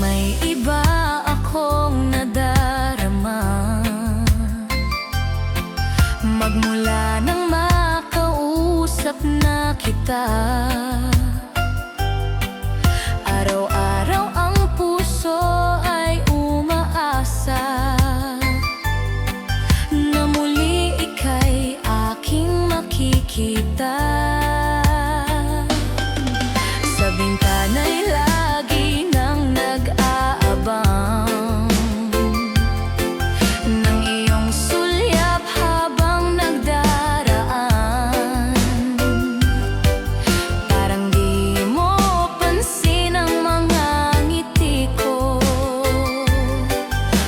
May iba akong nadarama magmula nang makausap na kita. Araw-araw ang puso ay umaasa na muli ika'y aking makikita. Sa bintana'y lagi nang nag-aabang ng iyong sulyap habang nagdaraan. Parang di mo pansin ang mga ngiti ko.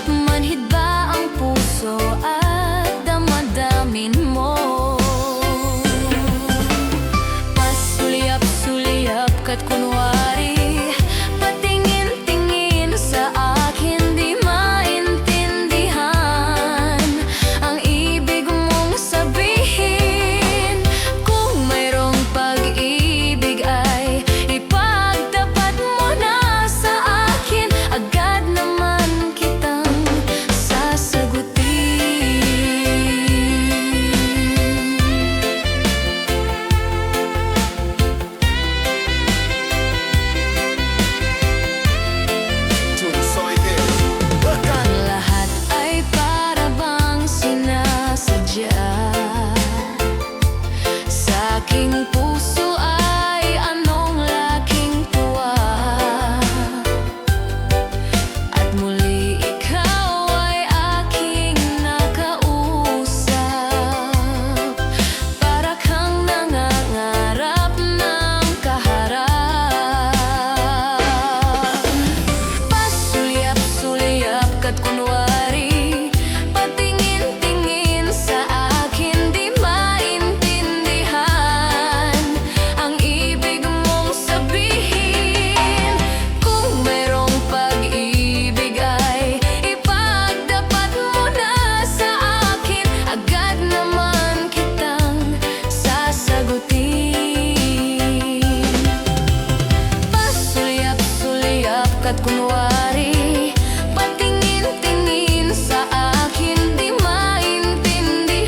Manhid ba ang puso at damdamin mo? Pasulyap-sulyap ka't kunwari patingin-tingin sa akin, di maintindihan ang ibig mong sabihin. Kung mayroong pag-ibig ay ipagtapat mo na sa akin, agad naman kitang sasagutin. Ang lahat ay para bang sinasadya. Sa aking puso ay anong laking tuwa, at muli ikaw ay aking nakausap. Para kang nangangarap ng kaharap. Pasulyap-sulyap ka't kunwari patingin-tingin sa akin, di maintindihan ang ibig mong sabihin. Kung mayroong pag-ibig ay ipagtapat mo na sa akin, agad naman kitang sasagutin. Pasulyap-sulyap ka't kunwari patingin-tingin sa akin, di maintindihan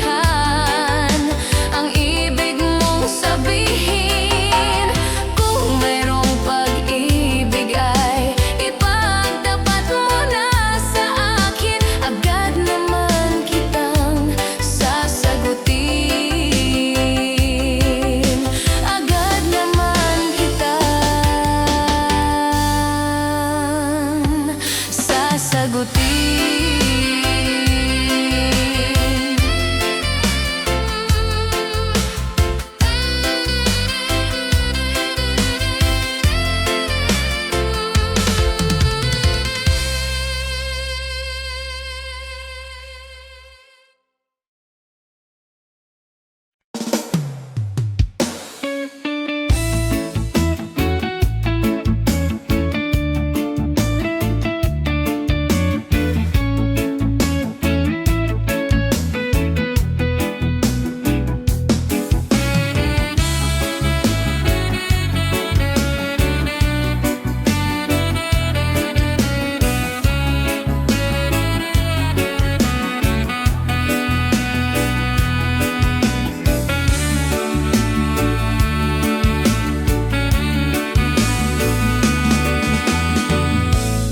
ang ibig mong sabihin. Kung mayroong pag-ibig ay ipagtapat mo na sa akin, agad naman kitang sasagutin. Agad naman kitang sasagutin.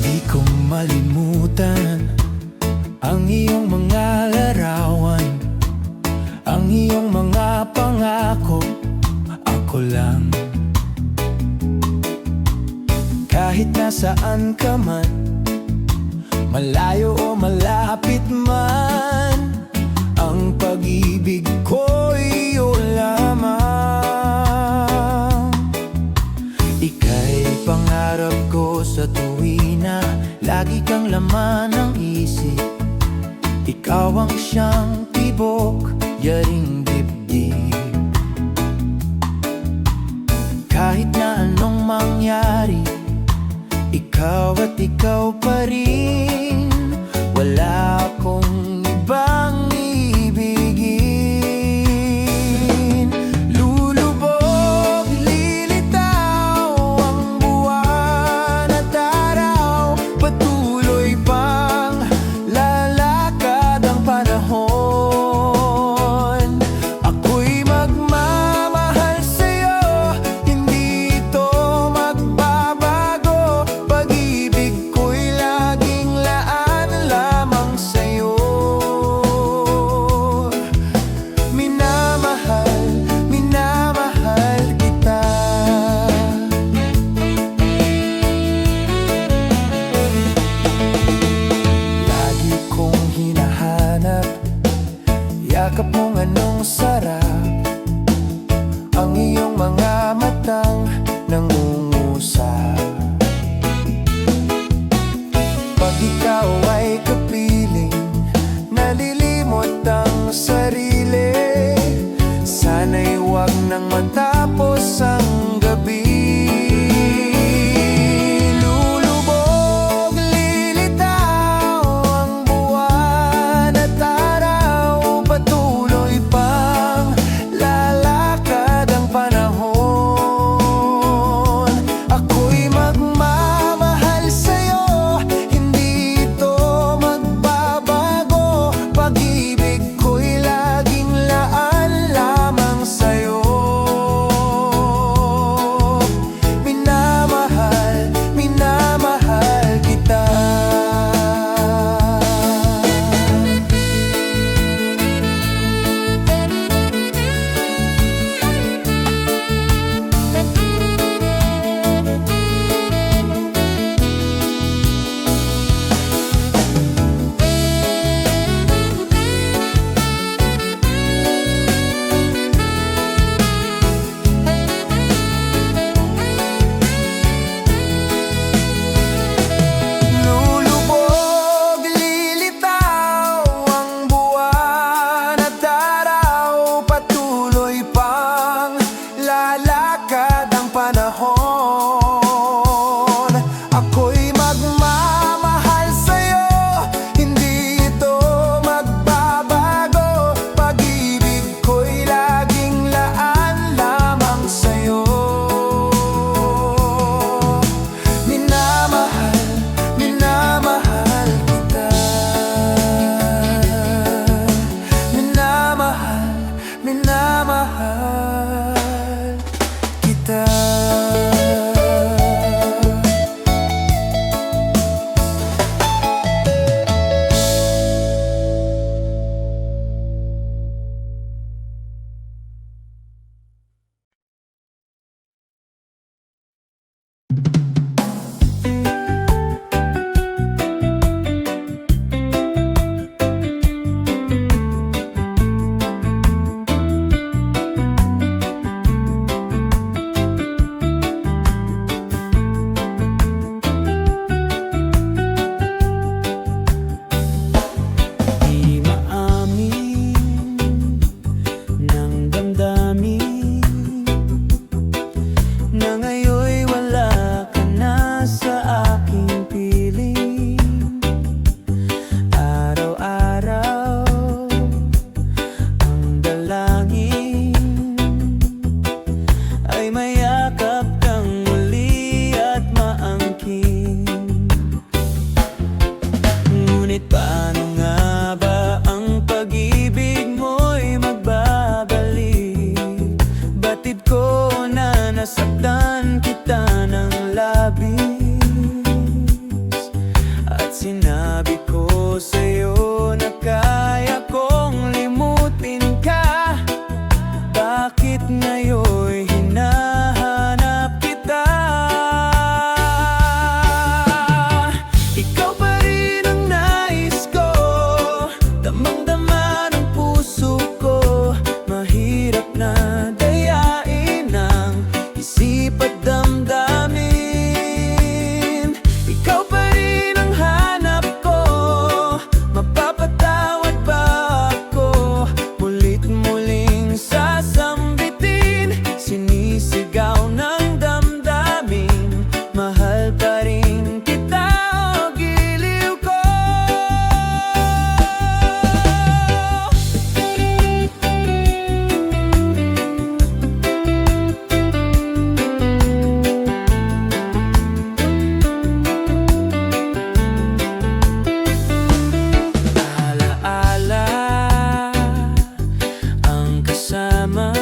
Di ko malimutan ang iyong mga larawan, ang iyong mga pangako. Ako lang, kahit nasaan ka man, malayo o malapit man, ang pag-ibig ko iyo lamang. Ika'y pangarap ko sa tuwina, lagi kang laman ng isip. Ikaw ang siyang tibok, yaring dibdib. Kahit na anong mangyari, ikaw at ikaw pa rin. Wala akong ibang ibigin. Lulubog, lilitaw ang buwan at araw, Ngunit paano nga ba ang pag-ibig mo'y magbabalik? Batid ko na nasaktan kita ng labis, at sinabi ko sa'yo na kaya kong limutin ka. Bakit ngayon'y hinahanap kita? Ikaw pa rin ang nais ko, damang-dama ng puso ko. Mahirap na dayain ang isip at damdamin. Ikaw pa rin ang hanap ko, mapapatawad ba ako? Mulit-muling sasambitin, sinisigaw ng damdamin. Mahal pa rin kita, o giliw ko. Alaala ang kasama,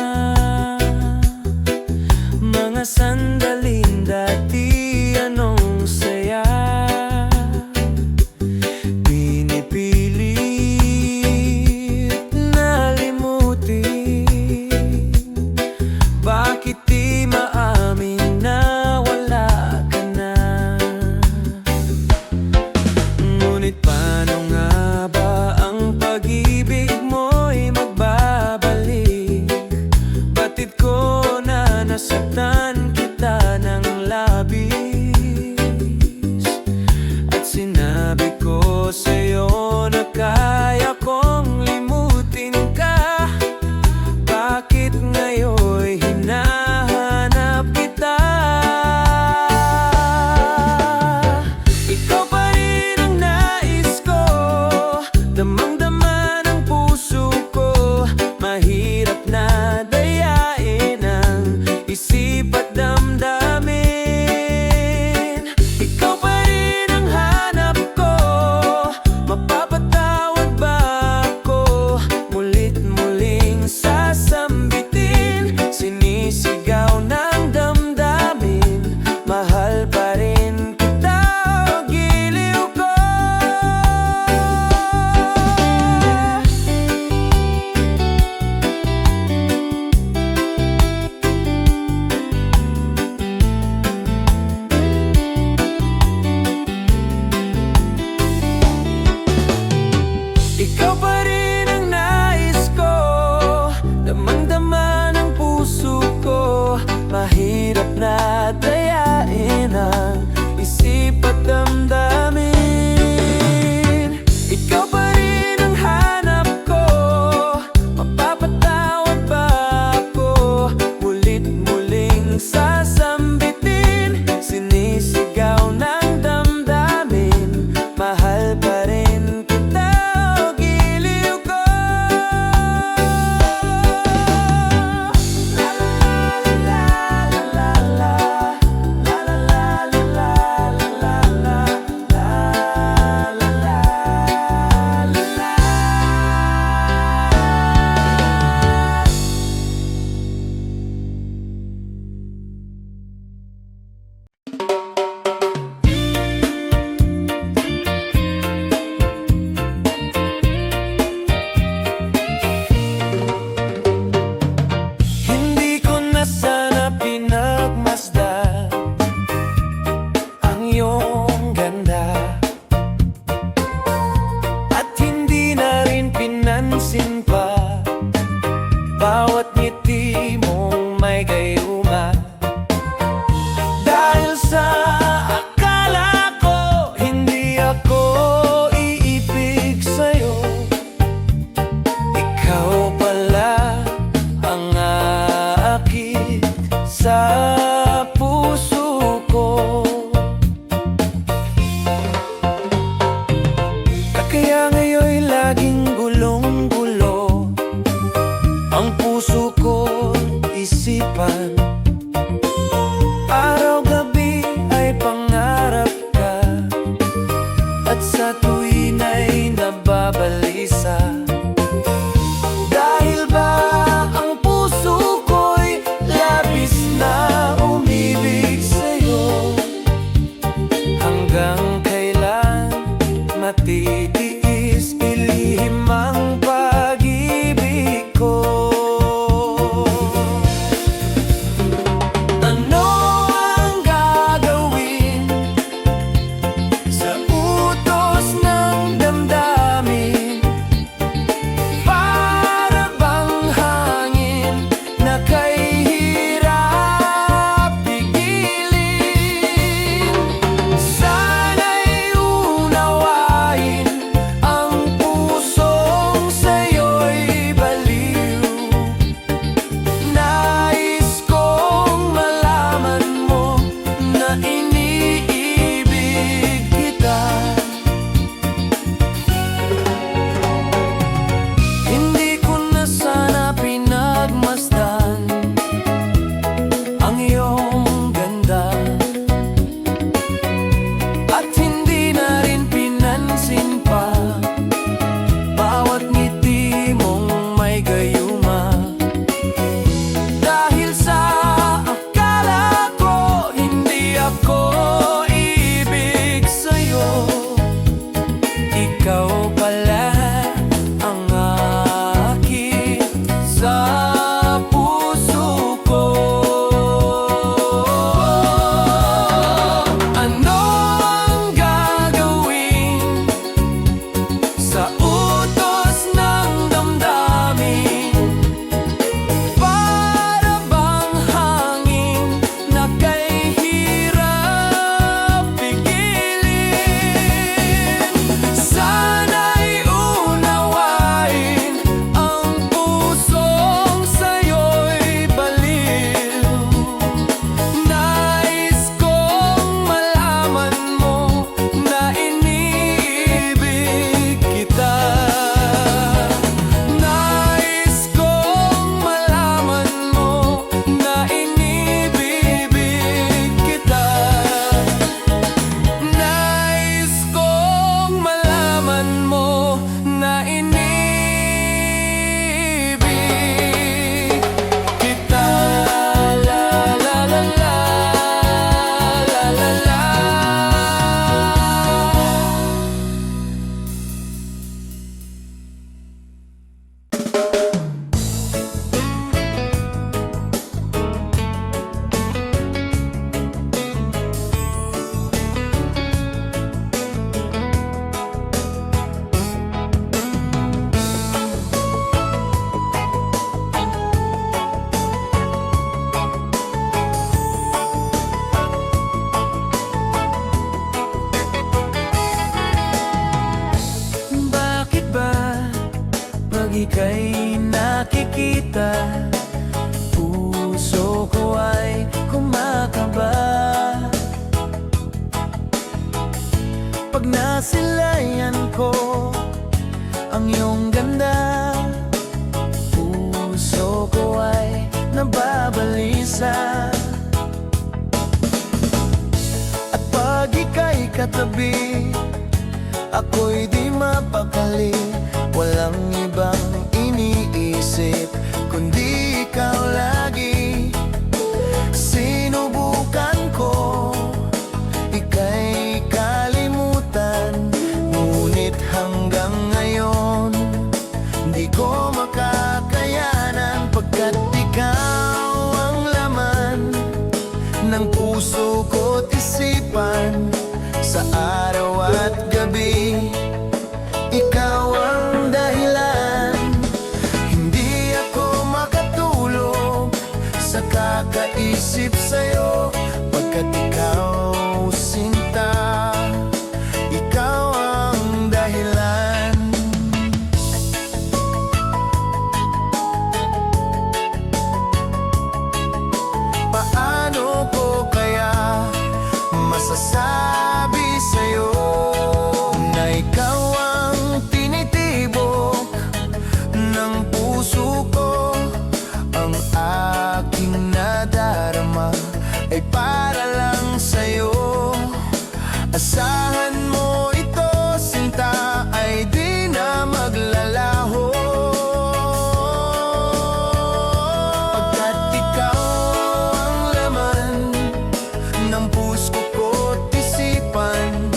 mga sandaling dati anong saya. Pinipilit na limutin, bakit di maamin na wala ka na? Ngunit paano nga ba ang pag-ibig mo'y magbabalik? Batid ko na nasaktan kita ng labis, at sinabi ko sa'yo na kaya kong limutin ka. Bakit ngayon'y hinahanap kita? Ikaw pa rin ang nais ko, damang-dama ng puso ko. Mahirap na dayain ang isip at damdamin. Ikaw pa rin ang hanap ko, mapapatawad ba ako? Mulit-muling sasambitin, sinisigaw ng damdamin. Mahal pa rin kita, o giliw ko. Ikaw pa rin ang nais ko, damang-dama ng puso ko. Mahirap na dayain ang isip at damdamin. Ikaw pa rin ang hanap ko, mapapatawad ba ako? Mulit-muling sasambitin, sinisigaw ng damdamin. Mahal pa rin kita, o giliw ko. La la la la la la la la la la la la la. Hindi ko na sana pinagmasdan ang iyong ganda, at hindi na rin pinansin pa bawat ngiti mong may gayuma. Dahil sa akala ko hindi ako iibig sa'yo, ikaw pala ang aakit sa puso ko. Kaya ngayon'y laging gulong-gulo ang puso ko, isipan. Araw-gabi ay pangarap ka, at sa tuwin ay ika'y nakikita, puso ko ay kumakaba. Pag nasilayan ko ang iyong ganda, puso ko ay nababalisa. At pag ika'y katabi, ako'y di mapakali. Walang ibang iniisip kundi ikaw lagi. Sinubukan ko ika'y kalimutan, ngunit hanggang ngayon di ko makakayanan, pagkat ikaw ang laman ng puso ko't isipan. Sa araw at gabi, ikaw ang dahilan. Hindi ako makatulog sa kakaisip sa'yo, pagkat ikaw, sinta, ikaw ang dahilan. Paano ko kaya masasabi sa'yo na ikaw ang tinitibok ng puso ko? Ang aking nadarama ay para lang sa'yo. Asahan mo ito, sinta, ay di na maglalaho, pagkat ikaw ang laman ng puso ko't isipan.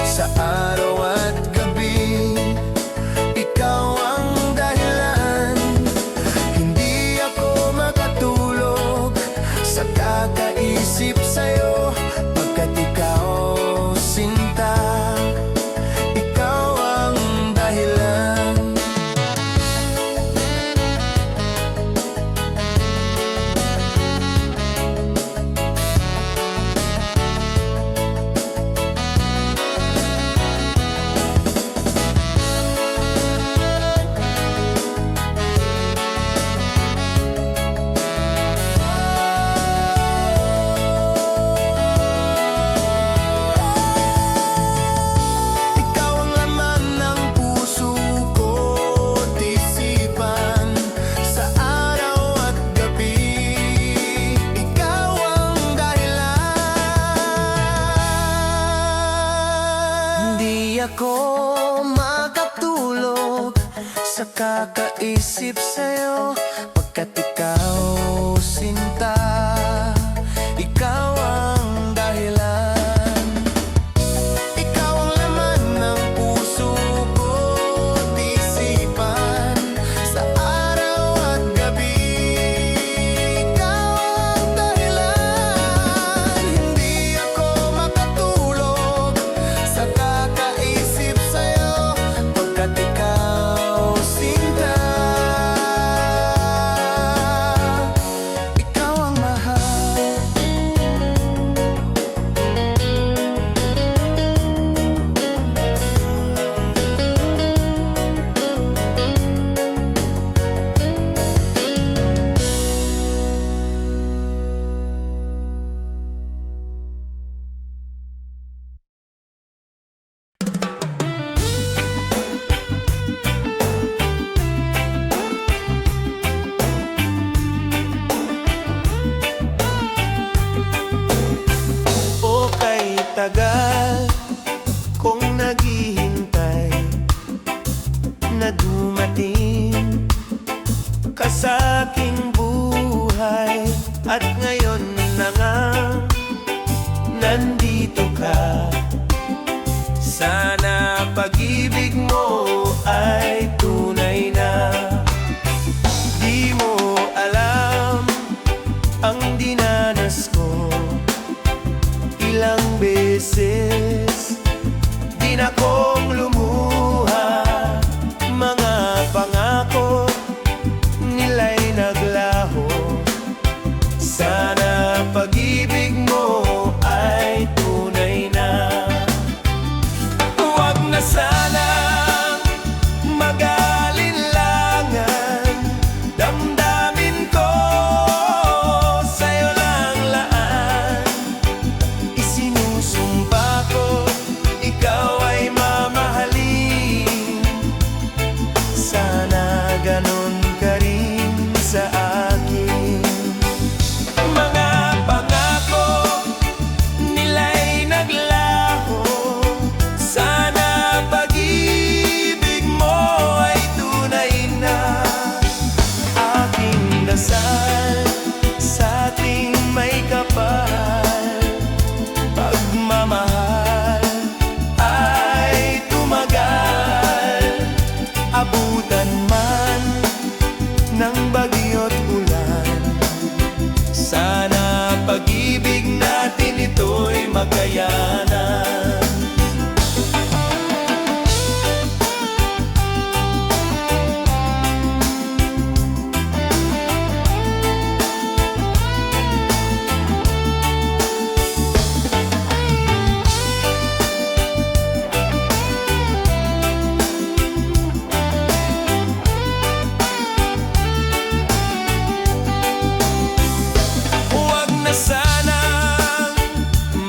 Sa araw at gabi, ikaw ang dahilan. Hindi ako makatulog sa kakaisip sa'yo, pagkat ikaw, sinta, ikaw ang dahilan. Ikaw ang laman ng puso ko't isipan. Sa araw at gabi, ikaw ang dahilan. Hindi ako makatulog sa kakaisip sa'yo, pagkat ikaw, sinta, ikaw ang dahilan. Ikaw ang laman ng puso ko't isipan. Sa araw at gabi, ikaw ang dahilan. Hindi ako makatulog sa kakaisip sa'yo, pagkat ikaw, sinta, ikaw ang mahal. O kay tagal kong naghihintay na dumating ka sa aking buhay, at ngayon na nga nandito ka. Sana pag-ibig mo ay tunay na. Di mo alam ang dinanas ko, ilang beses din akong lumuha. Mga pangako nila'y naglaho. Sana pag-ibig mo ay tunay na. Huwag na sanang mag-alinlangan makayanan. Huwag na sanang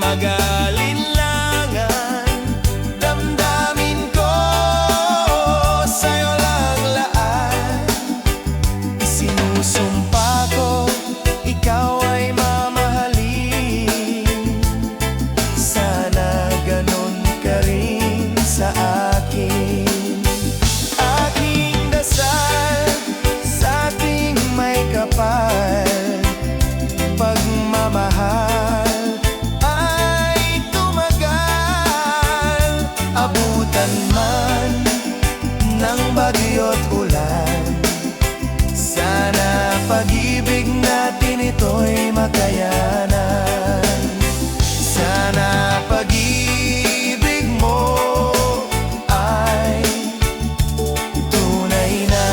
mag-alinlangan, damdamin ko sa'yo lang laan. Isinusumpa ko, ikaw ay mamahalin. Sana ganon ka rin sa akin. Aking dasal sa ating may kapal, pagmamahal ay tumagal. Abutan man ng bagyo't ulan, sana pag-ibig natin ito'y makayanan. Sana pag-ibig mo ay tunay na.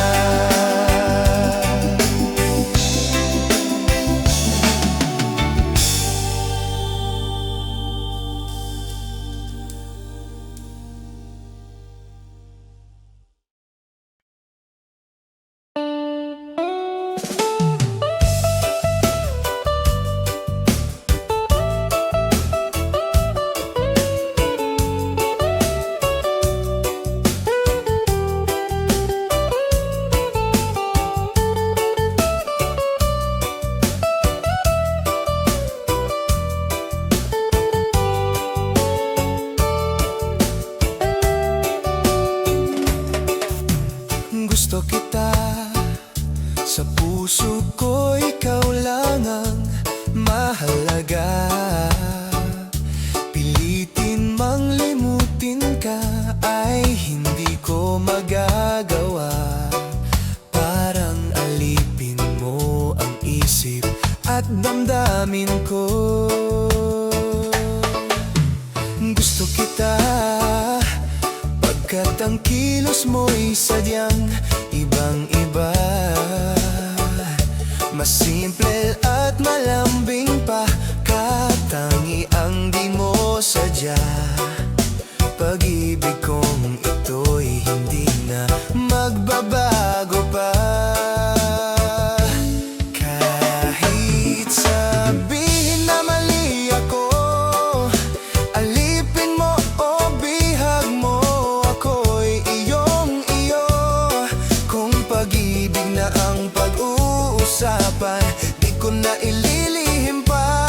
Gusto kita, sa puso ko ikaw lang ang mahalaga. Pilitin mang limutin ka ay hindi ko magagawa. Parang alipin mo ang isip at damdamin ko. Gusto kita pagkat ang kilos mo'y sadyang ibang-iba. Mas simple at malambing pa, katangiang di mo sadya. Pag-ibig kong ito'y hindi na magbabago pa. Kahit sabihin na mali ako, alipin mo o bihag mo, ako'y iyong-iyo. Kung pag-ibig na ang pag-uusapan, di ko na ililihim pa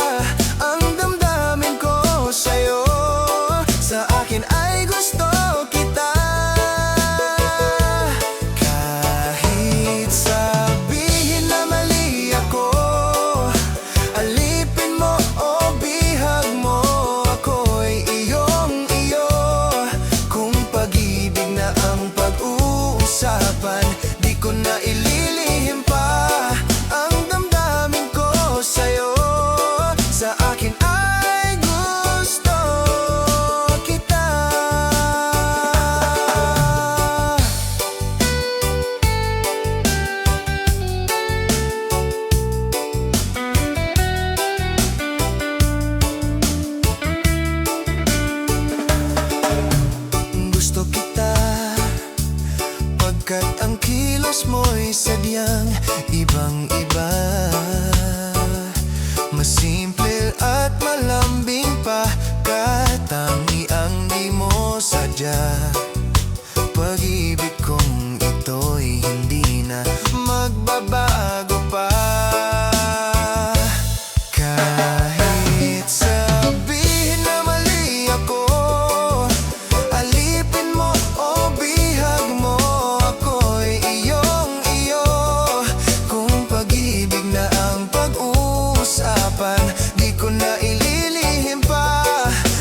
ang damdamin ko sa'yo. Sa akin ay gusto kita. Kahit sabihin na mali ako, alipin mo o bihag mo, ako'y iyong-iyo. Kung pag-ibig na ang pag-uusapan, di ko na ililihim pa ang damdamin ko sa'yo. Sa akin ay gusto kita. Gusto kita pagkat ang kilos mo'y sadyang ibang-iba. Mas simple at malambing pa, katangiang di mo sadya. Pag-ibig kong ito'y hindi na magbabago pa. Kahit sabihin na mali ako, alipin mo o bihag mo, ako'y iyong-iyo. Kung pag-ibig na ang pag-uusapan, di ko na ililihim pa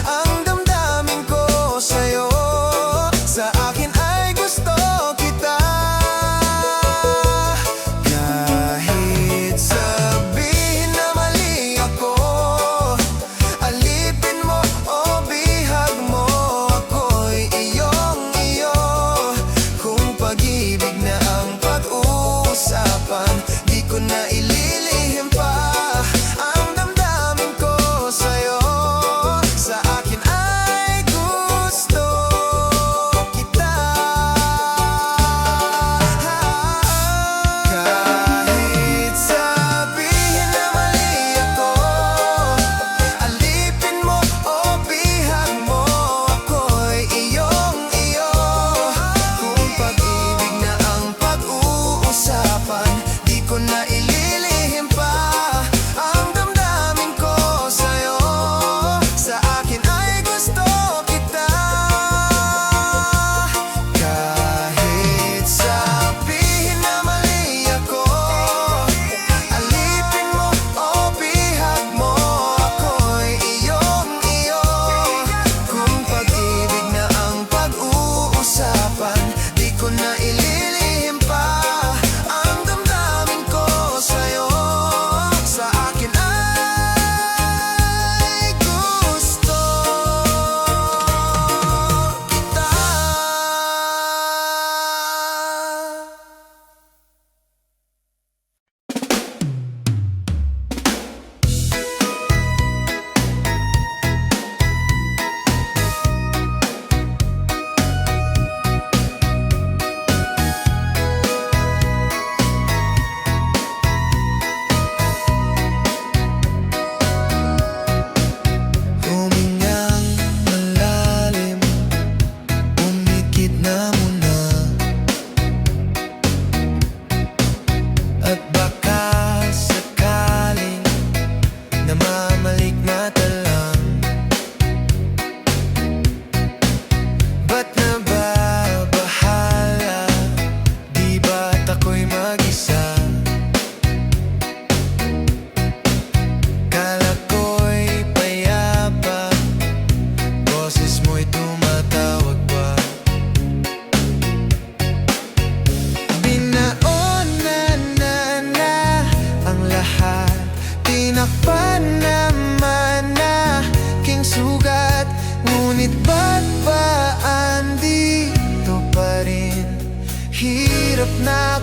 ang damdamin ko sa'yo. Sa akin ay gusto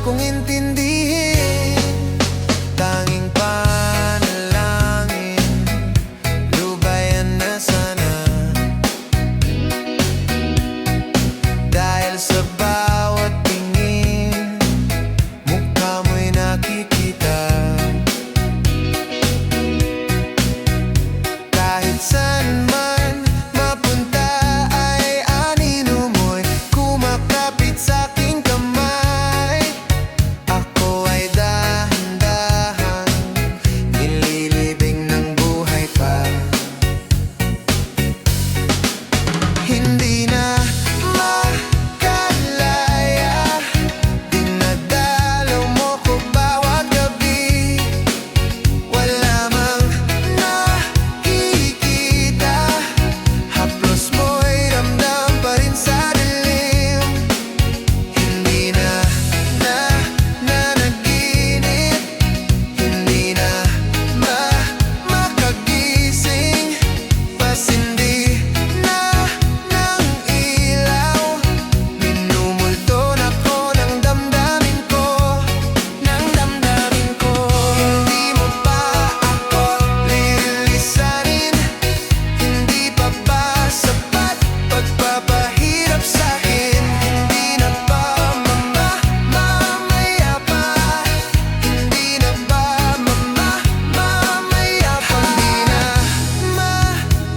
kong intindihin. Tanging panalangin, lubayan na sana. Dahil sa bawat tingin, mukha mo'y nakikita. Kahit saan man mapunta ay anino mo'y kumakapit sa'king kamay. Ako ay dahan-dahan nililibing ng buhay pa. Hindi na makalaya, dinadalaw mo ko bawat gabi. Wala mang nakikita, haplos mo'y ramdam pa rin sa dilim. Hindi na nanaginip, hindi na makagising, pasindi na ng ilaw. Minumulto na ko ng damdamin ko, ng damdamin ko. Hindi mo pa ako lilisanin, hindi pa ba sapat pagpapahirap sa'kin? Hindi na ba mamamaya pa? Hindi na ba mamamaya pa? Hindi na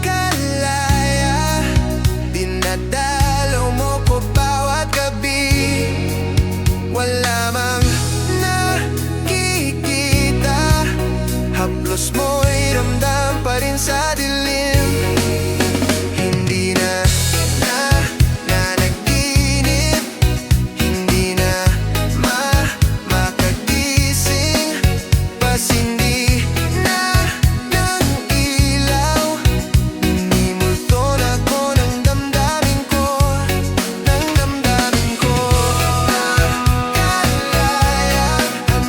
makalaya, dinadalaw mo ko bawat gabi. Wala mang nakikita, haplos mo'y ramdam pa rin sa dilim. Hindi na nanaginip, hindi na makagising, pasindi na ng ilaw. Minimulto na ko ng damdamin ko, ng damdamin ko. Nakalaya ang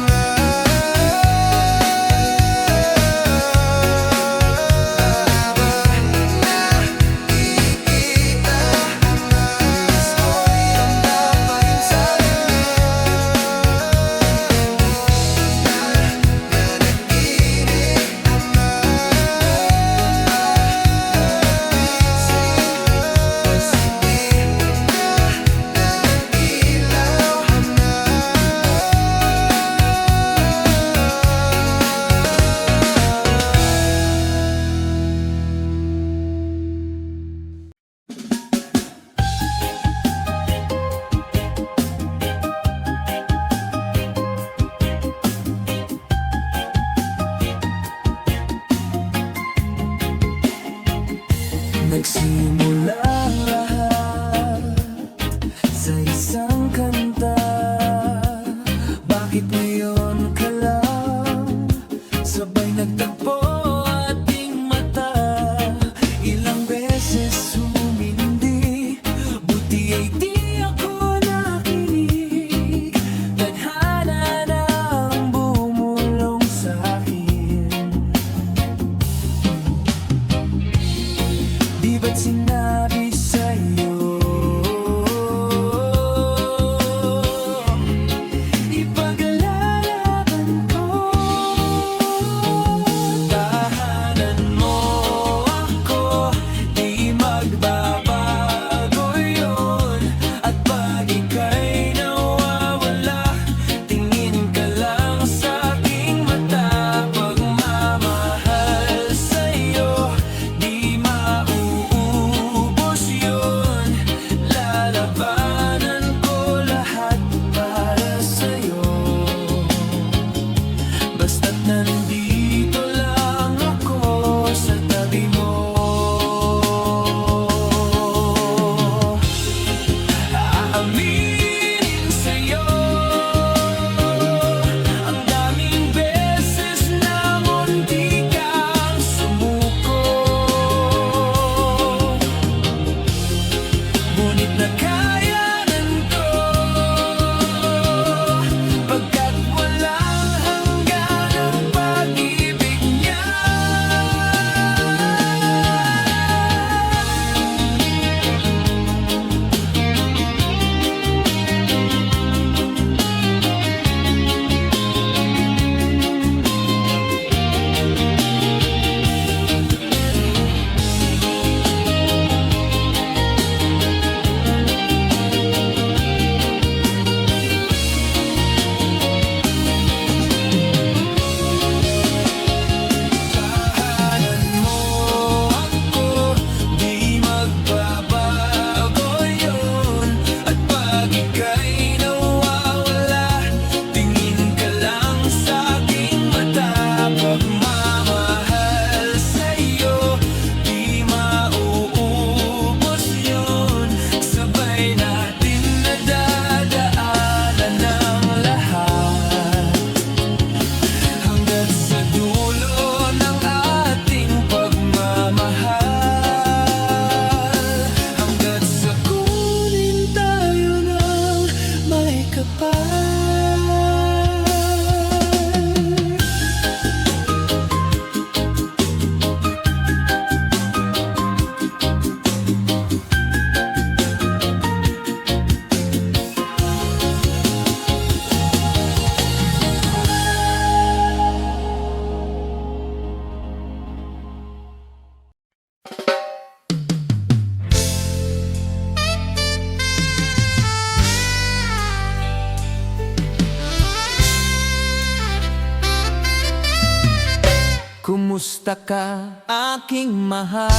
Kumusta ka, aking mahal?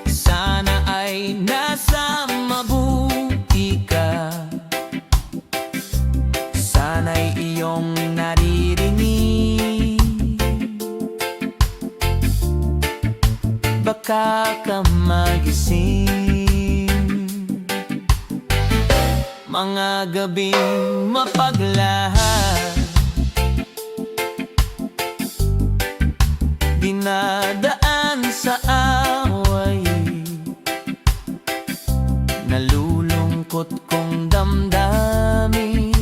Sana ay nasa mabuti ka. Sana'y iyong naririnig. Baka ka magising mga gabing mapaglahat, dinadaan sa away, nalulungkot kong damdamin,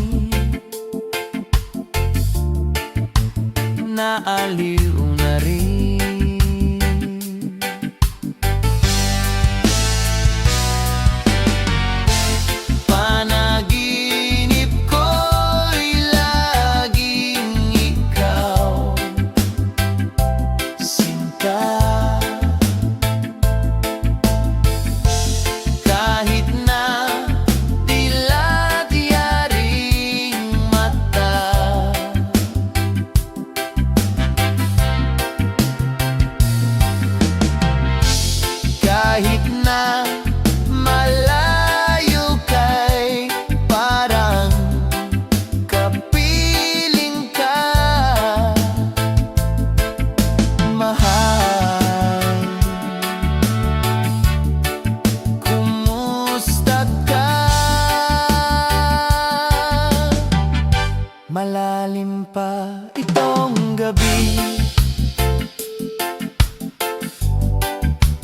naaliw na rin. Panaginip ko'y laging ikaw, sinta. Kahit na dilat yaring mata, kahit na malayo kay parang kapiling ka, mahal. Kumusta ka? Malalim pa itong gabi,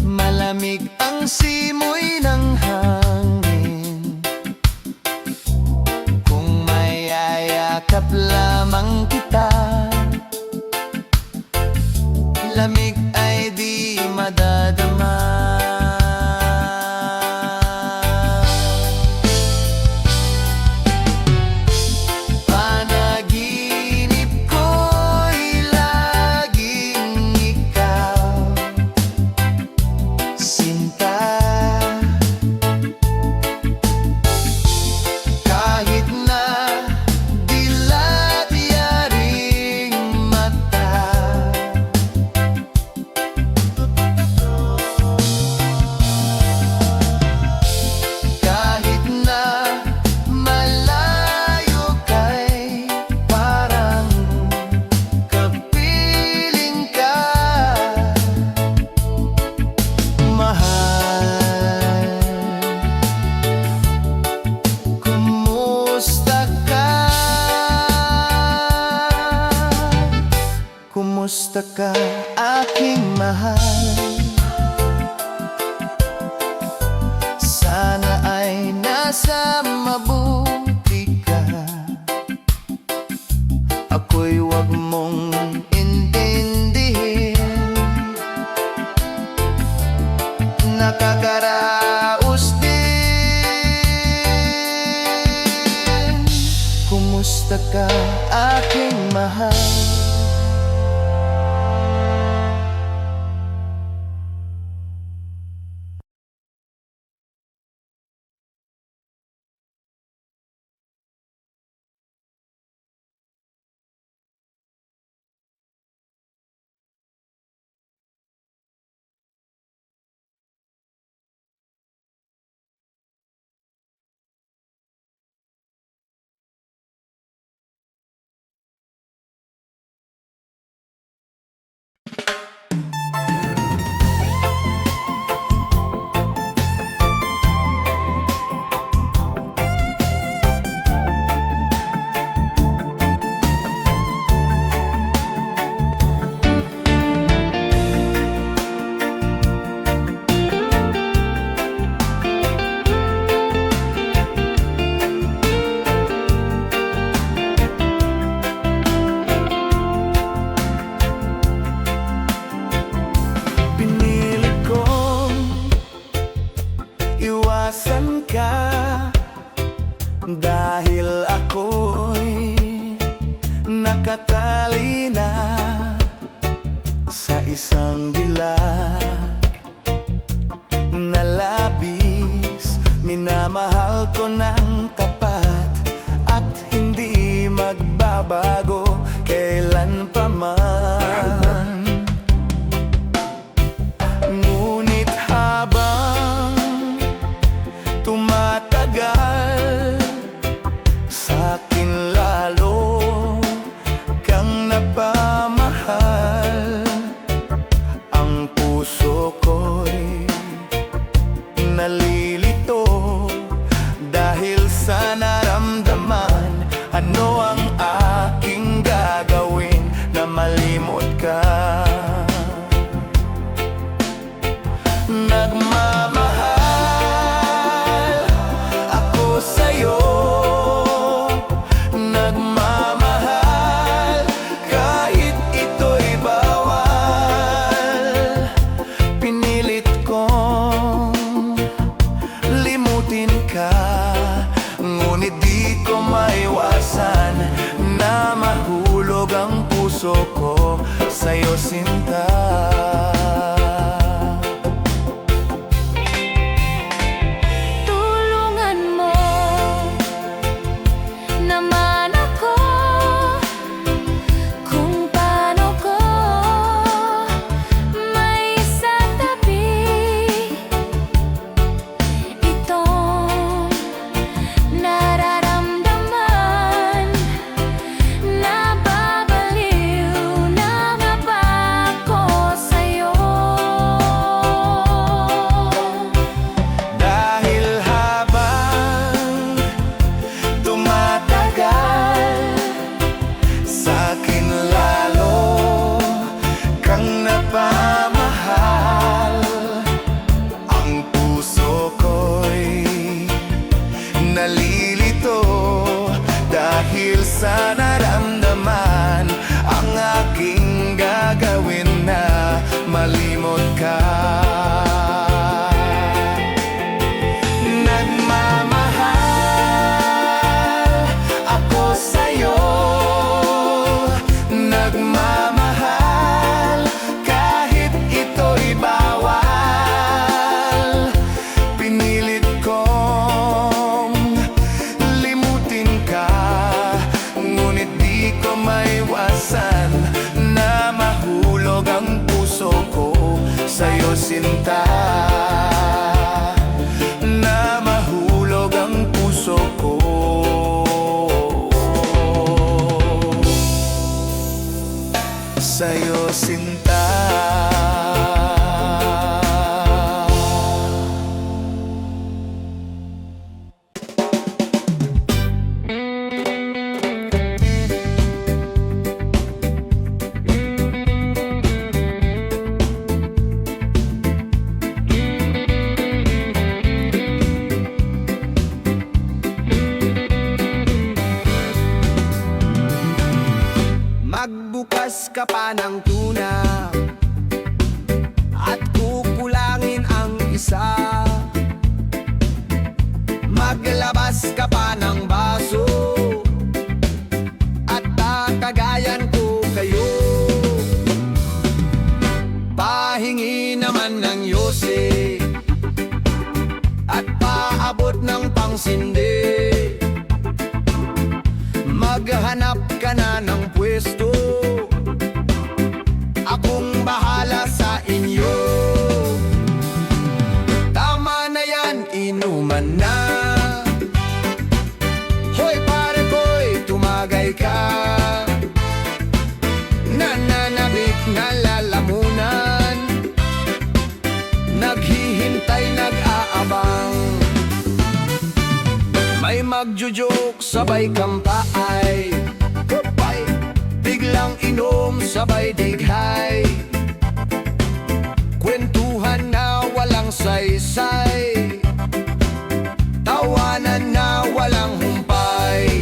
malamig ang simoy ng hangin. Kung mayayakap lamang kita, lamig ay di madadama. Panaginip ko'y laging ikaw, sinta. Kahit na dilat yaring mata, kahit na malayo kay parang kapiling ka, mahal. Kumusta ka? Kumusta ka, aking mahal? Sana ay nasa mabuti ka. Ako'y wag mong intindihin, nakakaraos din. Kumusta ka, aking mahal? Dahil ako'y nakatali na sa isang dilag na labis. Minamahal ko ng tapat at hindi magbabago. Kailan naman. Ngunit habang tumatagal, sa'kin lalo kang napamahal. Ang puso ko'y nalilito dahil sa naramdaman. Ano ang aking gagawin na malimot ka? Nagmamahal ako sa'yo, nagmamahal kahit ito'y bawal. Pinilit kong limutin ka, ngunit di ko maiwasan na mahulog ang puso ko sa'yo, sinta. Tulungan mo naman ako kung paano ko may sa tabi itong nararamdaman. Nababaliw na nga ba ako sa'yo? Dahil habang tumatagal, sa'kin lalo kang napamahal. Ang puso ko'y nalilito dahil sa naramdaman. Ang aking gagawin na malimot ka. Nagmamahal ako sa'yo, nagmamahal kahit ito'y bawal. Pinilit kong limutin ka, ngunit di ko maiwasan na mahulog ang puso ko sa'yo, sinta. Na mahulog ang puso ko sa'yo, sinta. Magbukas ka pa ng tuna at kukulangin ang isa. Maglabas ka pa ng baso at tatagayan ko kayo. Pahingi naman ng yose at paabot ng pangsindi. Maghanap ka na ng pwesto, akong bahala sa inyo. Tama na yan, inuman na. Hoy pare ko'y tumagay ka. Nananabik na lalamunan, naghihintay, nag-aabang. May magjo-joke, sabay kampay, biglang inom, sabay dighay. Kwentuhan na walang saysay, tawanan na walang humpay.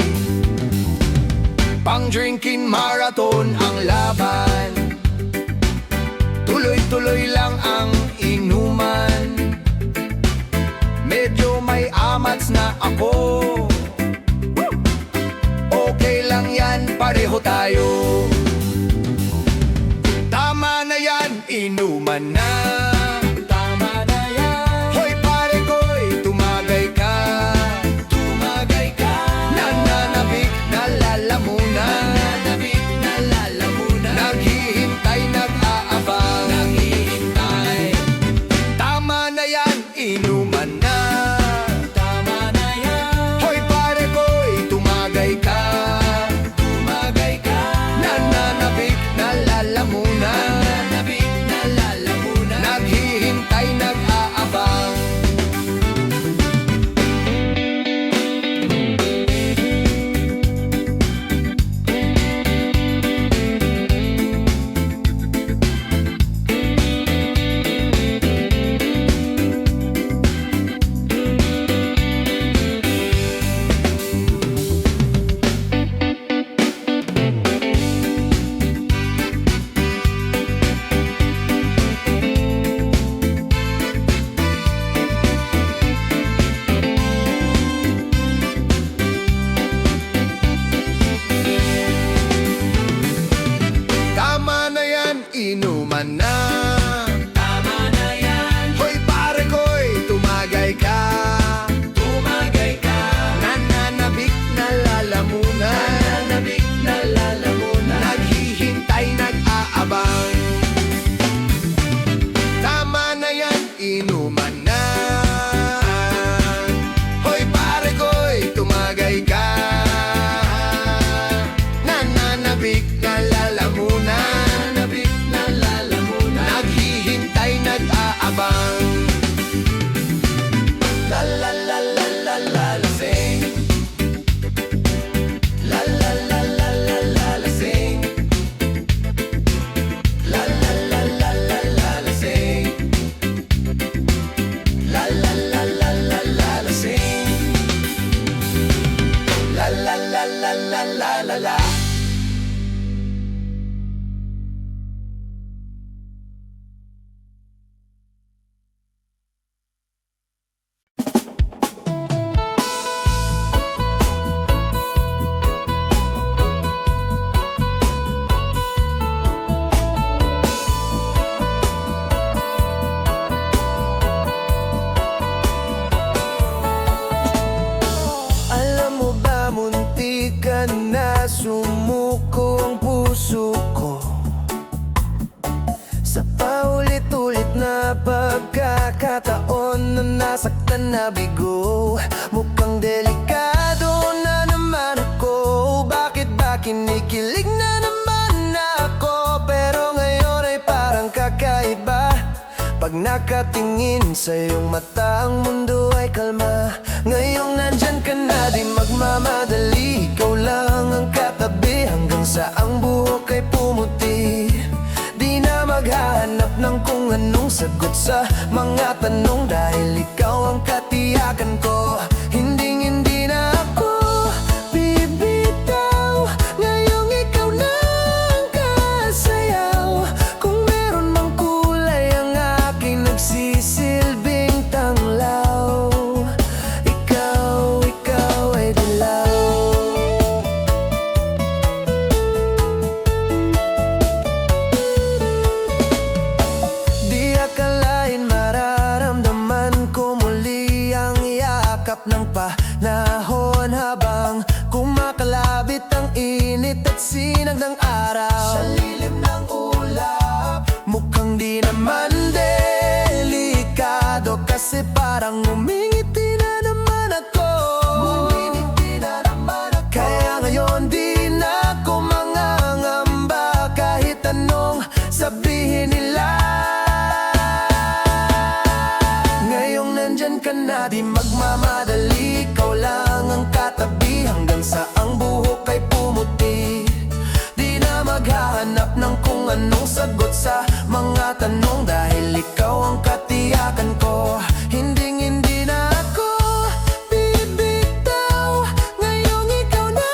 Pang-drinking marathon ang laban, tuloy-tuloy lang ang inuman. Medyo may amats na ako, okay lang yan, pareho tayo. Tama na yan, inuman na. Tama na yan. Hoy pare ko'y tumagay ka. Tumagay ka. Nananabik na lalamunan. Nananabik na lalamunan. ngayon na nasaktan na bigo. Mukhang delikado na naman ako. Bakit ba kinikilig na naman ako? Pero ngayon ay parang kakaiba. Pag nakatingin sa iyong mata, ang mundo ay kalma. Ngayong nandyan ka na, di magmamadali. Ikaw lang ang katabi hanggang sa ang buhok ay pumuti. Di na maghahanap ng kung anong sagot sa mga tanong, dahil ikaw ang katiyakan ko. Hindi na ako bibitaw. Ngayong ikaw na ang kasayaw. Kung meron mang kulay ang aking nagsisilbing tanglaw, ikaw ay dilaw. Di akalain mararamdaman ko muli ang yakap ng panahon, habang kumakalabit ang init at sinag ng araw sa lilim ng ulap. Mukhang di naman delikado, kasi parang umingiti na naman ako. Kaya ngayon di na ako mangangamba, kahit anong sabihin nila. Ngayong nandyan ka na, di magmamadali. Ikaw lang ang katabi hanggang sa ang buhok ay pumuti. Di na maghahanap ng kung anong sagot sa mga tanong, dahil ikaw ang katiyakan ko. Hindi na ako bibitaw. Ngayong ikaw na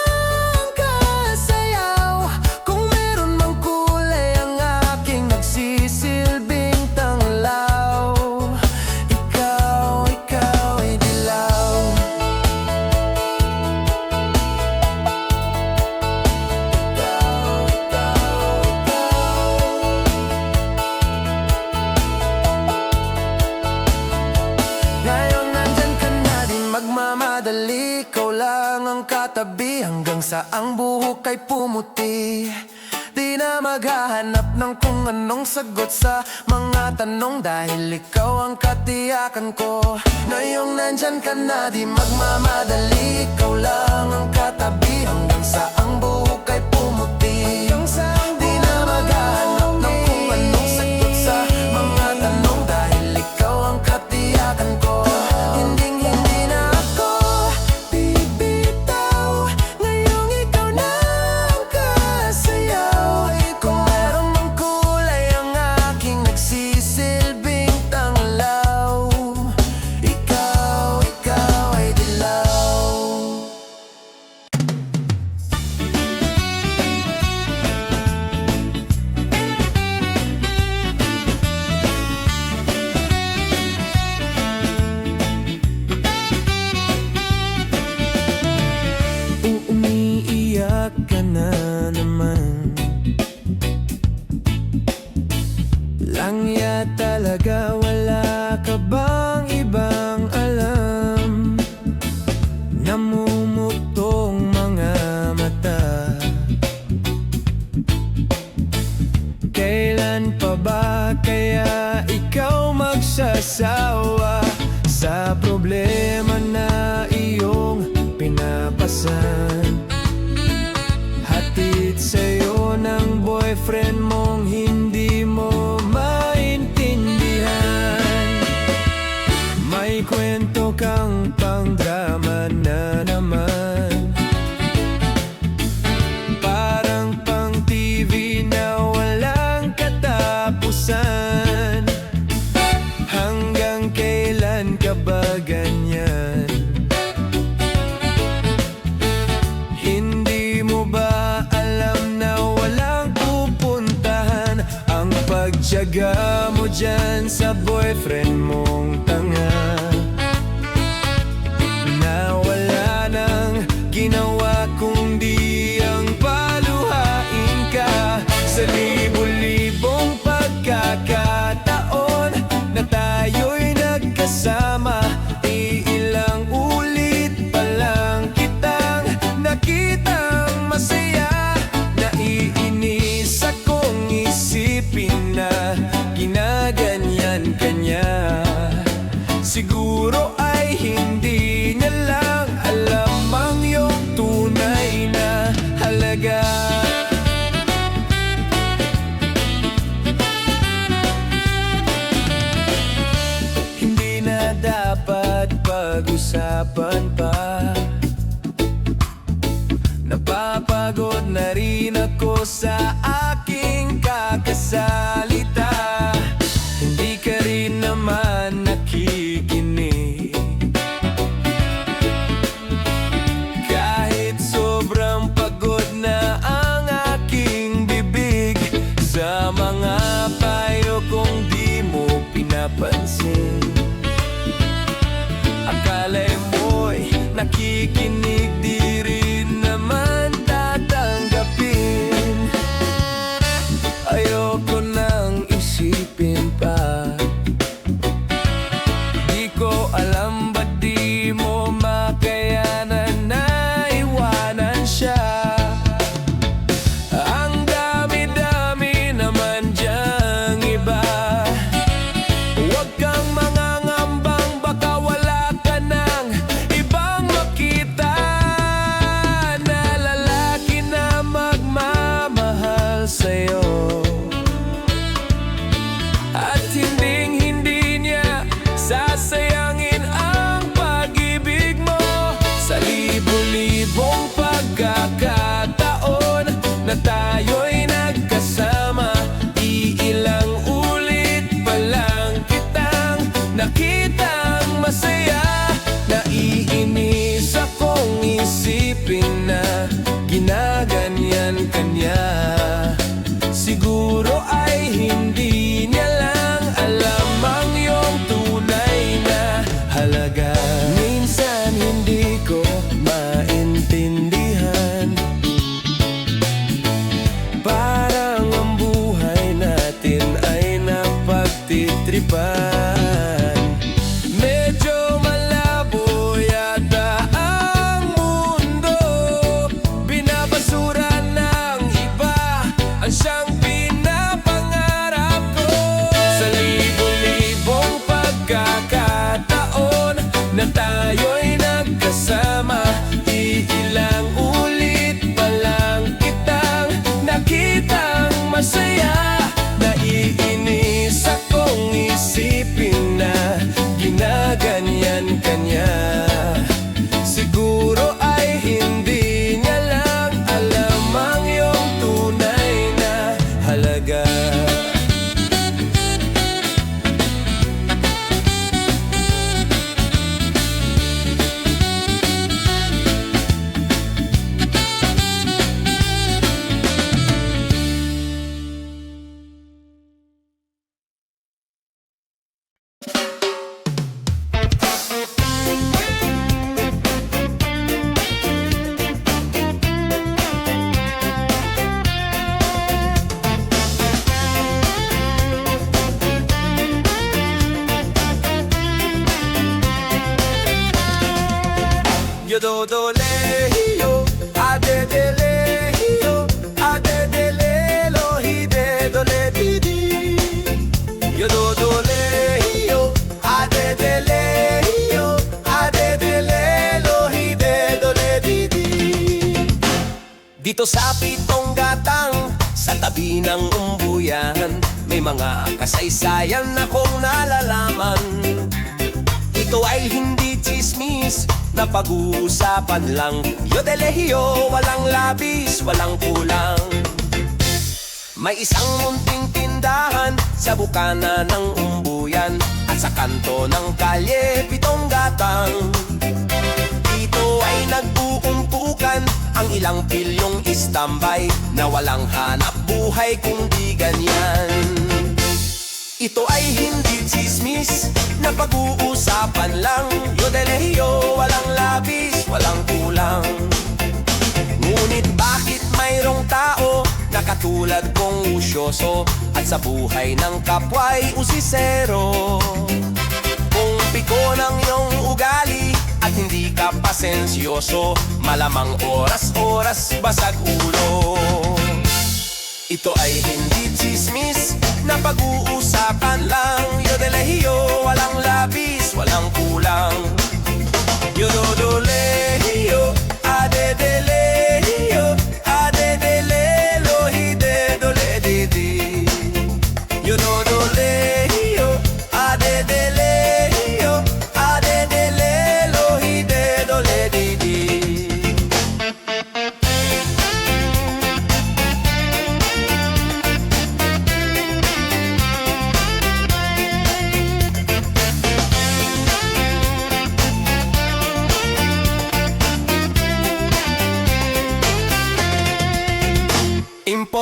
ang kasayaw. Kung meron mang kulay ang aking nagsisilbing tanglaw, ikaw ay dilaw. Ngayon nandyan ka na, di magmamadali. Ikaw lang ang katabi hanggang sa ang buhok ay pumuti. Di na maghahanap ng kung anong sagot sa mga tanong, dahil ikaw ang katiyakan ko. Ngayong nandyan ka na, di magmamadali. Ikaw lang ang katabi hanggang sa ang buhok ay pumuti. Di na maghahanap ng kung anong sagot sa mga tanong, dahil ikaw ang katiyakan ko. Hindi na ako bibitaw. Ngayong ikaw na ang kasayaw. Kung meron mang kulay ang aking nagsisilbing tanglaw, ikaw ay dilaw. Umiiyak ka na naman. Langya talaga, wala ka bang ibang alam? Namumuktong mga mata. Kailan pa ba kaya ikaw magsasawa sa problema na iyong pinapasan? Hatid sa'yo ng boyfriend mong hindi mo maintindihan. May kwento kang pang-drama na naman, parang pang-TV na walang katapusan. Hanggang kailan ka ba ganyan? Hindi mo ba alam na walang pupuntahan ang pagtiyaga mo dyan sa boyfriend mong tanga, na wala nang ginawa kundi ang paluhain ka sa libo-libong pagkakataon na tayo'y nagkasama. Iilang ulit pa lang kitang nakitang masaya. Naiinis akong isipin na ginaganyan ka niya. Siguro ay hindi niya lang alam ang iyong tunay na halaga. Hindi na dapat pag-usapan pa. Napapagod na rin ako sa aking kakasalita. Hindi ka rin naman nakikinig. Kahit sobrang pagod na ang aking bibig, sa mga payo kong di mo pinapansin. Akala mo'y nakikinig, di rin naman tatanggapin. Ayoko nang isipin pa. Di ko alam ba't di mo makayanan na iwanan siya. Ang dami-dami naman diyang iba. Huwag kang mangangambang, baka wala ka ng ibang makita na lalaki na magmamahal sa'yo. At hinding-hindi niya sasayangin ang pag-ibig mo. Sa libo-libong pagkakataon na tayo'y nagkasama, iilang ulit pa lang kitang nakitang masaya. Naiinis akong isipin na ginaganyan ka niya. Siguro ay hindi niya lang alam ang iyong tunay na halaga. Minsan hindi ko maintindihan, parang ang buhay natin ay napagtitripan. Medyo malabo yata ang mundo, binabasura ng iba ang siyang pinapangarap ko. Sa libo-libong pagkakataon na tayo'y nagkasama, iilang ulit pa lang kitang nakitang masaya. Naiinis akong isipin na ginaganyan ka niya. Siguro ay hindi niya lang alam ang iyong tunay na halaga. Yo-do-do-le-hi-yo, a-de-de-le-hi-yo, a-de-de-le-lo-hi-de-do-le-di-di. Yo-do-do-le-hi-yo, a-de-de-le-hi-yo, a-de-de-le-lo-hi-de-do-le-di-di. Dito sa Pitong Gatang, sa tabi ng umbuyan, may mga kasaysayan akong nalalaman. Ito ay hindi chismis na pag-uusapan lang. Yo-de-le-hi-yo, walang labis, walang kulang. May isang munting tindahan sa bukana ng umbuyan at sa kanto ng kalye Pitong Gatang. Dito ay nagbuumpukan ang ilang pilyong istambay na walang hanap buhay kung di ganyan. Ito ay hindi chismis na pag-uusapan lang. Yo-de-le-hi-yo, walang labis, walang kulang. Ngunit bakit mayroong tao na katulad kong usyoso at sa buhay ng kapwa'y usisero? Kung piko ng iyong ugali at hindi ka pasensyoso, malamang oras-oras basag ulo. Ito ay hindi chismis na pag-uusapan lang. Yo-de-le-hi-yo, walang labis, walang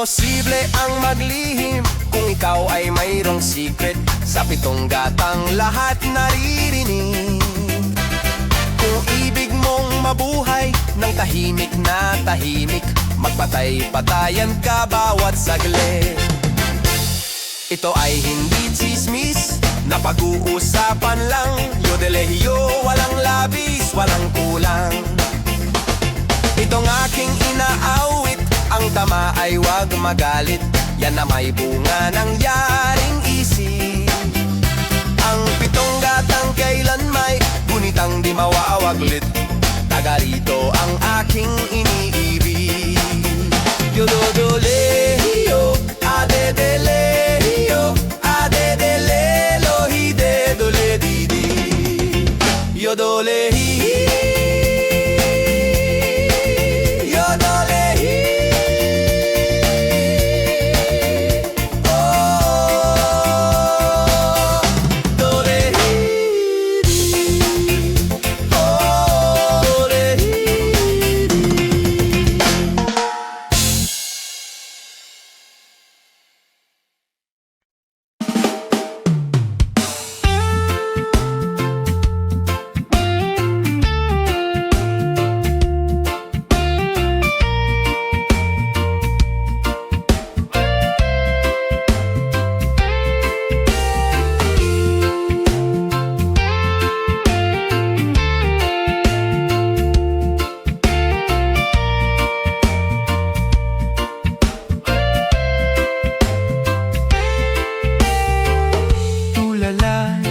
Imposible ang maglihim kung ikaw ay mayroong secret. Sa 7 gatang lahat naririnig. Kung ibig mong mabuhay ng tahimik na tahimik, magpatay-patayan ka bawat saglit. Ito ay hindi tsismis na pag-uusapan lang. Yodelehiyo, walang labis, walang kulang. Itong aking inaawit, ang tama ay wag magalit. Yan na may bunga ng yaring isip. Ang 7 gatang kailan may gunitang di mawawaglit. Taga rito ang aking iniibig. Yododolehiyo, adedelehiyo, adedelelo, hidedole didi. Yodolehiyo,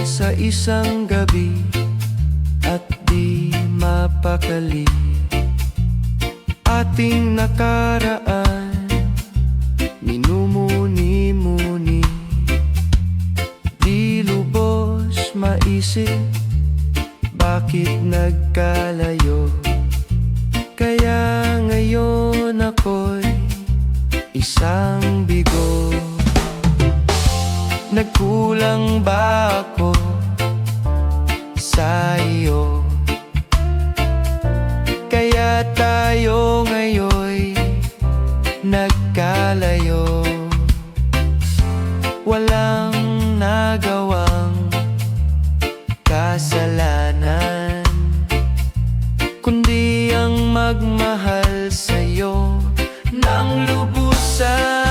sa isang gabi at di mapakali. Ating nakaraan minumuni-muni, di lubos maisip bakit nagkalayo. Kaya ngayon ako'y isang bigo. Nagkulang ba ako sa iyo? Kaya tayo ngayon'y nagkalayo. Walang nagawang kasalanan, kundi ang magmahal sa'yo ng lubusan.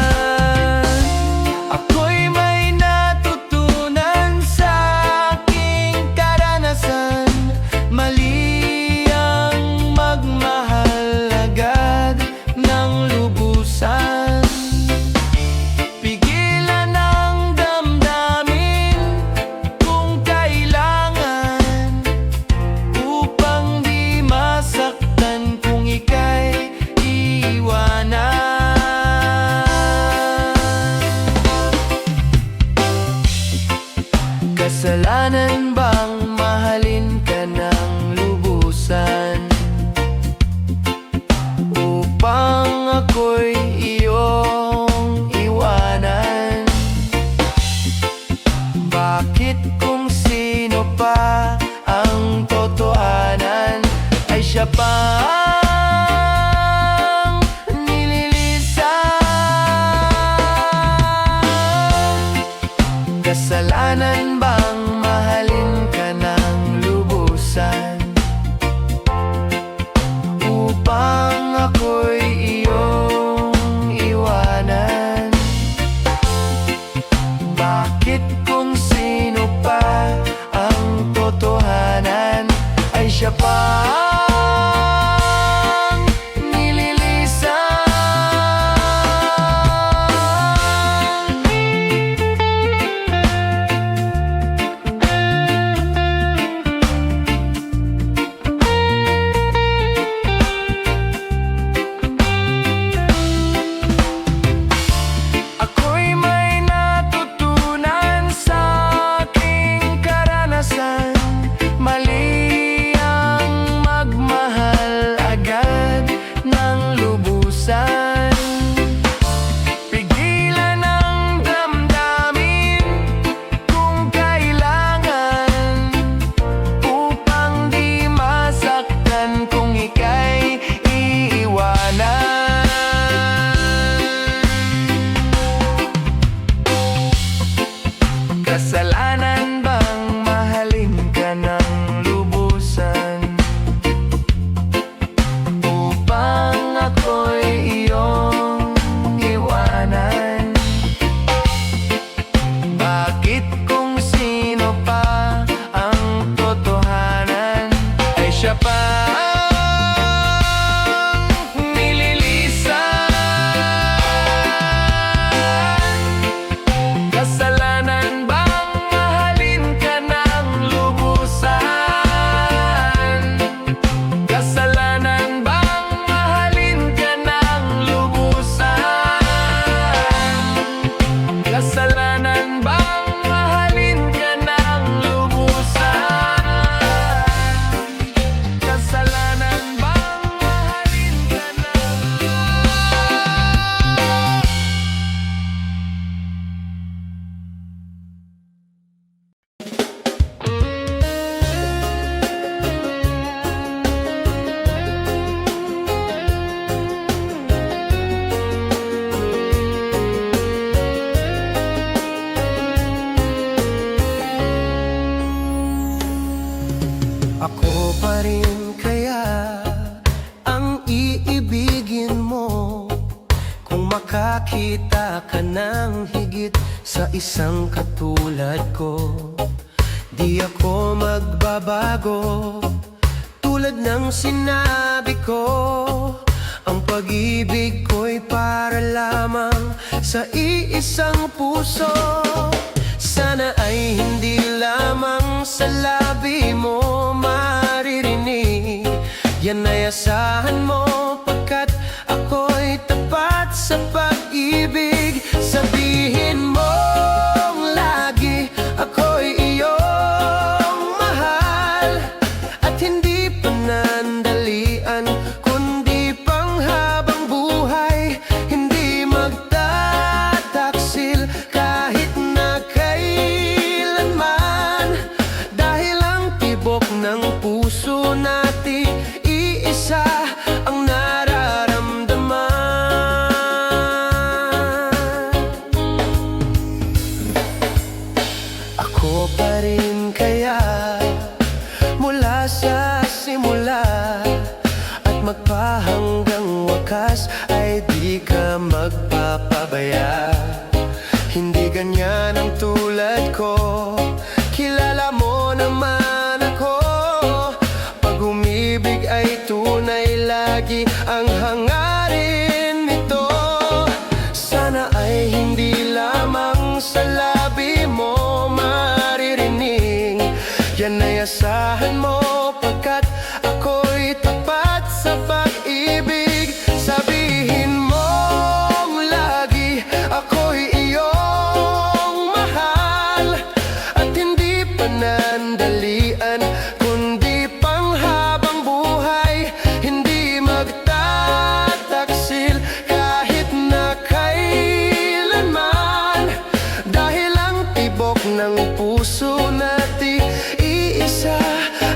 Kasalanan bang mahalin ka ng lubusan upang ako'y iyong iwanan? Bakit kung sino pa ang totohanan ay siya pa ang nililisan? Kasalanan bang mahalin ka ng lubusan upang ako'y iyong iwanan? Bakit kung sino pa ang totohanan ay siya pa ang nililisan? Mali ang siya pa ang nililisan. Kasalanan bang mahalin ka ng lubusan? Kasalanan bang mahalin ka ng lubusan? Kasalanan bang mahalin ka ng lubusan? Kasalanan bang mahalin ka Ako pa rin kaya ang iibigin mo kung makakita ka ng higit sa isang katulad ko. Di ako magbabago tulad ng sinabi ko. Ang pag-ibig ko'y para lamang sa iisang puso. Sana ay hindi lamang sa labi mo maririnig. Yan ay asahan mo pagkat ako'y tapat sa pag-ibig. Sabihin mong lagi ako'y iyong mahal at hindi panandalian kundi panghabang buhay. Hindi magtataksil kahit na kailanman, dahil ang tibok ng puso natin iisa ang nararamdaman. Ako pa rin kaya mula sa simula at magpahanggang wakas ay di ka magpapabaya. Hindi ganyan ang tulad ko, kilala mo naman ako. Pag umibig ay tunay, lagi ang hangarin nito. Sana ay hindi lamang sa labi mo maririnig. Yan ay asahan mo pagkat ako'y tapat sa pag-ibig. Sabihin mong lagi ako'y iyong mahal at hindi panandalian kundi panghabang buhay. Hindi magtataksil kahit na kailanman, dahil ang tibok ng puso natin iisa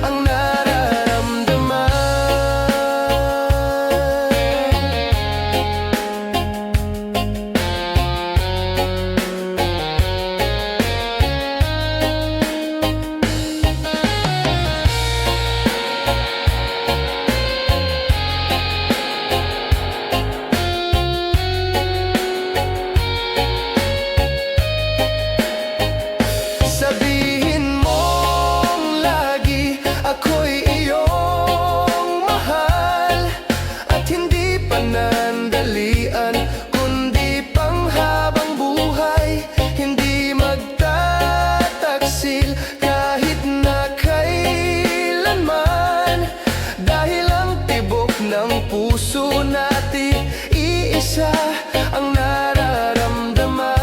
ang nararamdaman. Sabihin mong lagi ako'y iyong mahal at hindi panandalian kundi panghabang buhay. Hindi magtataksil kahit na kailanman, dahil ang tibok ng puso natin iisa ang nararamdaman.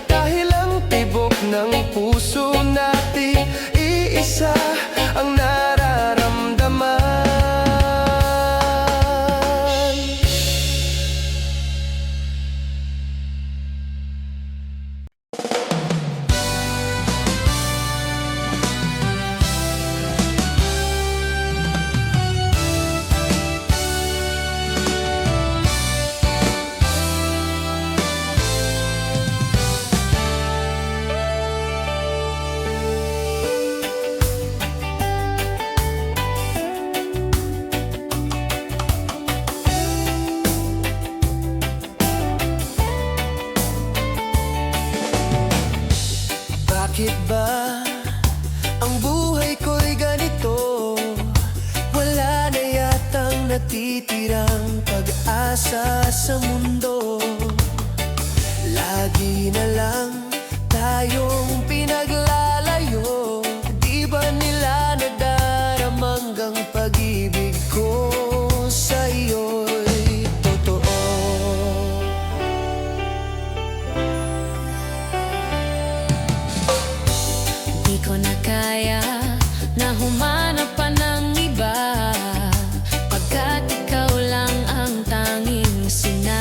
Dahil ang tibok ng puso natin iisa ang nararamdaman. Bakit ba ang buhay ko'y ganito? Wala na yatang natitirang pag-asa sa mundo. Lagi na lang tayong pinaglalayo. Di ba nila nadaramanggang pag-ibig ko sa iyo'y totoo? Di ko na kaya na humanap pa ng iba, pagkat ikaw lang ang tanging sinasamba.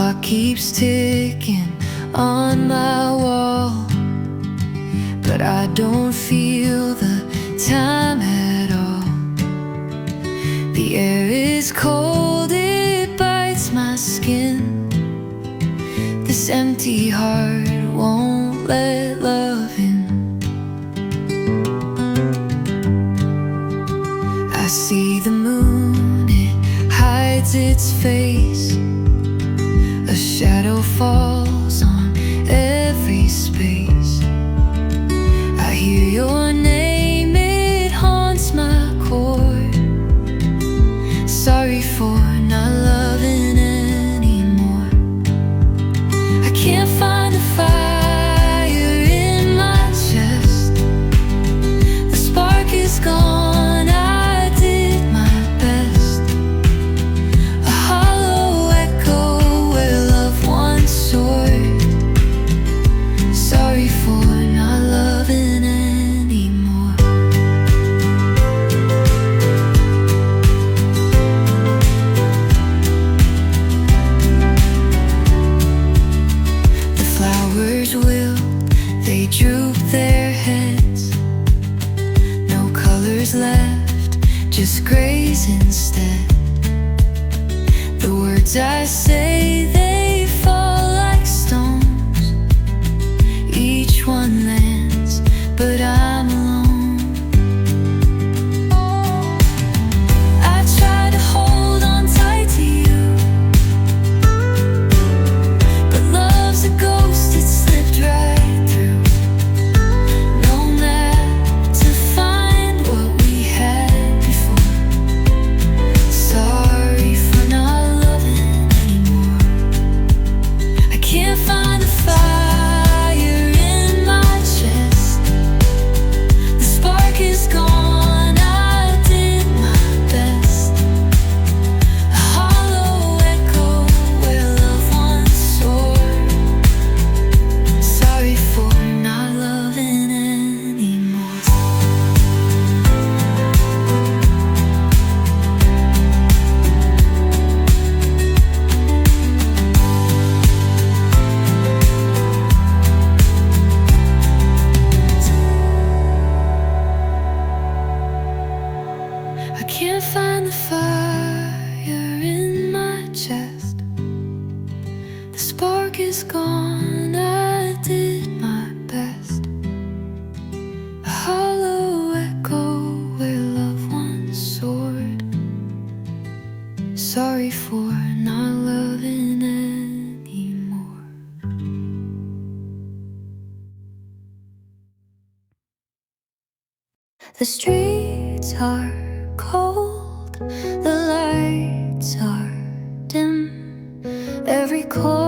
clock keeps ticking on my wall, but I don't feel the time at all. The air is cold, it bites my skin. This empty heart won't let love in. I see the moon, it hides its face. A shadow falls on every space. I hear your name, it haunts my core. Sorry for not loving anymore. I can't find the fire in my chest. The spark is gone, I did my best. A hollow echo where love once soared. Sorry for not loving anymore. The flowers wilt, they droop their heads. No colors left, just grays instead. The words I say, they fall like stones. Each one lands, but I'm alone. I try to hold on tight to you, but love's a ghost, it slipped right through. No map to find what we had before. Sorry for not loving anymore. I can't find the fire in my chest. The spark is gone, I did my best. A hollow echo where love once soared. Sorry for not loving anymore. I can't find the fire in my chest. The spark is gone, I did my best. A hollow echo where love once soared. Sorry for not loving anymore. The streets are cold, the lights are dim. Every corner